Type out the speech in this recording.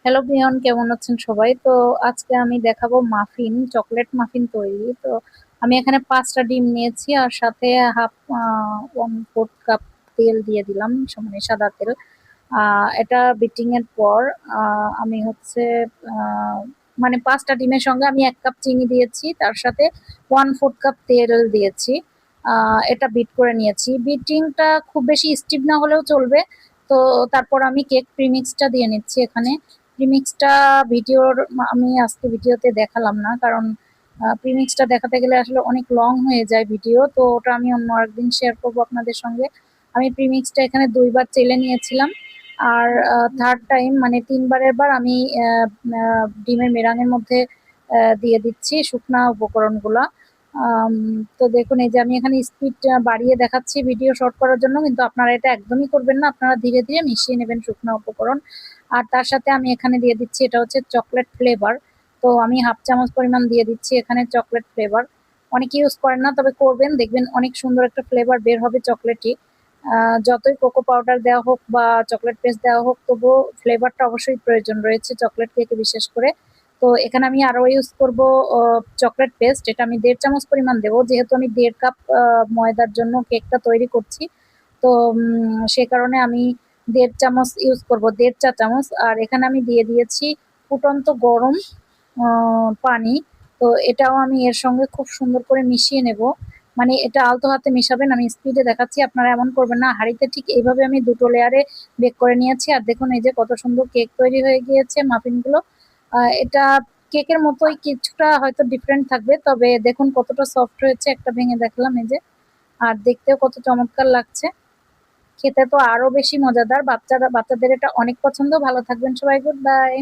Hello বিয়ন, কেমন আছেন সবাই? তো আজকে আমি দেখাবো মাফিন, চকলেট মাফিন তৈরি। তো আমি এখানে 5টা ডিম নিয়েছি আর সাথে হাফ 1/4 কাপ তেল দিয়ে দিলাম, মানে সাদা তেল। এটা বিটিং এর পর আমি হচ্ছে আহ, মানে 5টা ডিমের সঙ্গে আমি 1 কাপ চিনি দিয়েছি, তার সাথে 1/4 কাপ তেল দিয়েছি। এটা বিট করে নিয়েছি। বিটিংটা খুব বেশি স্টিভ না হলেও চলবে। তো তারপর আমি কেক প্রিমিক্সটা দিয়ে নিচ্ছি এখানে। প্রিমিক্সটা আমি আজকে ভিডিওতে দেখালাম না, কারণ প্রিমিক্সটা দেখাতে গেলে আসলে অনেক লং হয়ে যায় ভিডিও, তো ওটা আমি অন্য একদিন শেয়ার করবো আপনাদের সঙ্গে। আমি প্রিমিক্সটা এখানে 2বার চেলে নিয়েছিলাম। আর থার্ড টাইম মানে 3বারের বার আমি ডিমের মেরাঙের মধ্যে দিয়ে দিচ্ছি শুকনা উপকরণগুলা। আম, তো দেখুন, এই যে আমি এখানে স্পিড বাড়িয়ে দেখাচ্ছি ভিডিও শর্ট করার জন্য, কিন্তু আপনারা এটা একদমই করবেন না, আপনারা ধীরে ধীরে মিশিয়ে নেবেন শুকনো উপকরণ। আর তার সাথে আমি এখানে দিয়ে দিচ্ছি, এটা হচ্ছে চকলেট ফ্লেভার। তো আমি হাফ চামচ পরিমাণ দিয়ে দিচ্ছি এখানে চকলেট ফ্লেভার। অনেকে ইউজ করেন না, তবে করবেন, দেখবেন অনেক সুন্দর একটা ফ্লেভার বের হবে চকলেটই। যতই কোকো পাউডার দেওয়া হোক বা চকলেট পেস্ট দেওয়া হোক, তবুও ফ্লেভারটা অবশ্যই প্রয়োজন রয়েছে চকলেট কেকে বিশেষ করে। তো এখানে আমি আরো ইউজ করব চকলেট পেস্ট। এটা আমি 1.5 চামচ পরিমাণ দেবো, যেহেতু আমি 1.5 কাপ ময়দার জন্য কেকটা তৈরি করছি। তো সে কারণে আমি 1.5 চামচ ইউজ করব, 1.5 চা চামচ। আর এখানে আমি দিয়ে দিয়েছি ফুটন্ত গরম পানি। তো এটাও আমি এর সঙ্গে খুব সুন্দর করে মিশিয়ে নেব। মানে এটা আলতো হাতে মেশাবেন, আমি স্পিডে দেখাচ্ছি, আপনারা এমন করবেন না। হাঁড়িতে ঠিক এইভাবে আমি 2টো লেয়ারে বেক করে নিয়েছি। আর দেখুন, এই যে কত সুন্দর কেক তৈরি হয়ে গিয়েছে মাফিনগুলো। এটা কেকের মতোই, কিছুটা হয়তো ডিফারেন্ট থাকবে, তবে দেখুন কতটা সফট হয়েছে। একটা ভেঙে দেখলাম, এই যে। আর দেখতেও কত চমৎকার লাগছে। খেতে তো আরো বেশি মজাদার। বাচ্চাদের এটা অনেক পছন্দ। ভালো থাকবেন সবাই, গুড বাই।